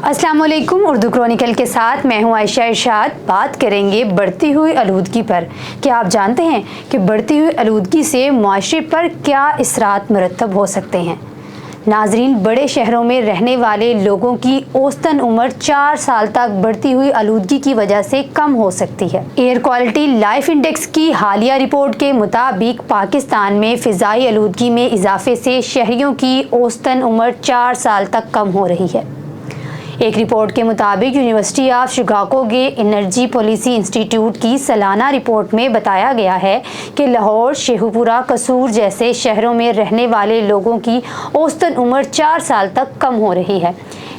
अस्सलाम वालेकुम। उर्दू क्रॉनिकल के साथ मैं हूं आयशा इरशाद। बात करेंगे बढ़ती हुई आलूदगी पर। क्या आप जानते हैं कि बढ़ती हुई आलूदगी से मुआशरे पर क्या असरात मुरतब हो सकते हैं? नाजरीन, बड़े शहरों में रहने वाले लोगों की औसतन उम्र 4 साल तक बढ़ती हुई आलूदगी की वजह से कम हो सकती है। एयर क्वालिटी लाइफ इंडेक्स की हालिया रिपोर्ट के मुताबिक पाकिस्तान में फ़िज़ाई आलूदगी में इजाफे से शहरियों की औसतन उम्र 4 साल तक कम हो रही है। एक रिपोर्ट के मुताबिक यूनिवर्सिटी ऑफ शिकागो के एनर्जी पॉलिसी इंस्टीट्यूट की सालाना रिपोर्ट में बताया गया है कि लाहौर, शेखुपुरा, कसूर जैसे शहरों में रहने वाले लोगों की औसतन उम्र 4 साल तक कम हो रही है।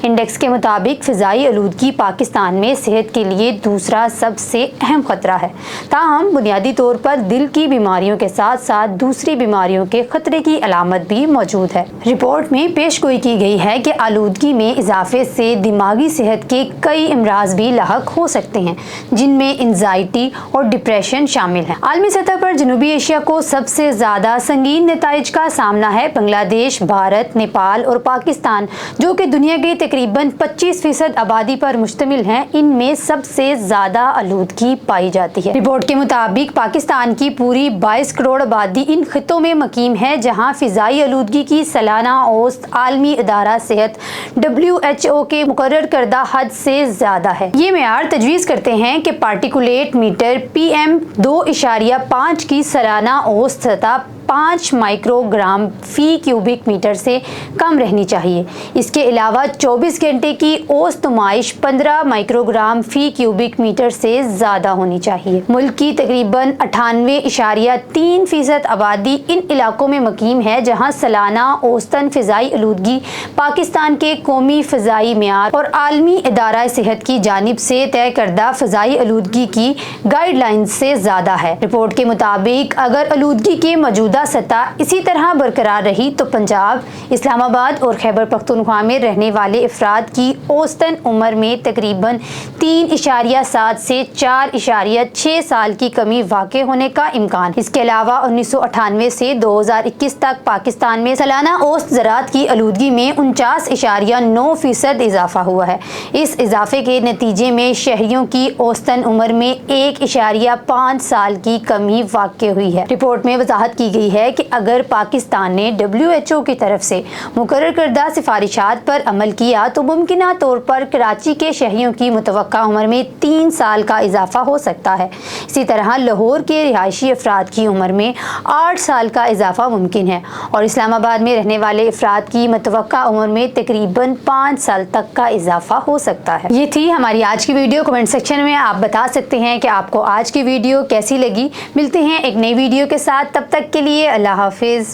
इंडेक्स के मुताबिक फ़िज़ाई आलूदगी पाकिस्तान में सेहत के लिए दूसरा सबसे अहम ख़तरा है। ताहम बुनियादी तौर पर दिल की बीमारियों के साथ साथ दूसरी बीमारियों के ख़तरे की अलामत भी मौजूद है। रिपोर्ट में पेशगोई की गई है कि आलूदगी में इजाफे से दिमागी सेहत के कई अमराज भी लाहक हो सकते हैं, जिनमें एंजाइटी और डिप्रेशन शामिल है। आलमी सतह पर जनूबी एशिया को सबसे ज़्यादा संगीन नताइज का सामना है। बांग्लादेश, भारत, नेपाल और पाकिस्तान, जो कि दुनिया की तकरीबन 25% आबादी पर मुश्तमिल हैं, इनमें सबसे ज़्यादा आलूदगी पाई जाती है। रिपोर्ट के मुताबिक पाकिस्तान की पूरी 22 करोड़ आबादी इन खित्तों में मकीम है, जहाँ फ़िज़ाई आलूदगी की सालाना औसत आलमी इदारा सेहत WHO के मुकर्रर करदा हद से ज़्यादा है। ये मेयार तजवीज़ करते हैं कि पार्टिकुलेट मीटर PM 2.5 की सालाना औसत सतह 5 माइक्रोग्राम फ़ी क्यूबिक मीटर से कम रहनी चाहिए। इसके अलावा 24 घंटे की औसत नुमाइश 15 माइक्रोग्राम फ़ी क्यूबिक मीटर से ज़्यादा होनी चाहिए। मुल्क की तकरीबन 98.3% आबादी इन इलाकों में मकीम है, जहाँ सालाना औसतन फ़िज़ाई आलूदगी पाकिस्तान के कौमी फ़िज़ाई मेयार और आलमी इदारा सेहत की जानिब से तय करदा फ़िज़ाई आलूदगी की गाइडलाइन से ज़्यादा है। रिपोर्ट के मुताबिक अगर आलूदगी के मौजूदा सतह इसी तरह बरकरार रही तो पंजाब, इस्लामाबाद और खैबर पख्तूनख्वा में रहने वाले अफराद की औसतन उम्र में तकरीबन 3.7 से 4.6 साल की कमी वाक़ होने का इम्कान। इसके अलावा 1998 से 2021 तक पाकिस्तान में सालाना औसत ज़राअत की आलूदगी में 49.9% इजाफा हुआ है। इस इजाफे के नतीजे में शहरियों की औसतन उम्र में 1.5 साल की कमी वाक़ हुई है। रिपोर्ट में वजाहत की गई है कि अगर पाकिस्तान ने WHO की तरफ से मुकर्रर करदा सिफारिशात पर अमल किया तो मुमकिना तौर पर कराची के शहरियों की मुतवक्का उम्र में 3 साल का इजाफा हो सकता है। इसी तरह लाहौर के रिहायशी अफराद की उम्र में 8 साल का इजाफा मुमकिन है और इस्लामाबाद में रहने वाले अफराद की मुतवक्का उम्र में तकरीबन 5 साल तक का इजाफा हो सकता है। ये थी हमारी आज की वीडियो। कमेंट सेक्शन में आप बता सकते हैं कि आपको आज की वीडियो कैसी लगी। मिलते हैं एक नई वीडियो के साथ, तब तक के लिए अल्लाह हाफिज़।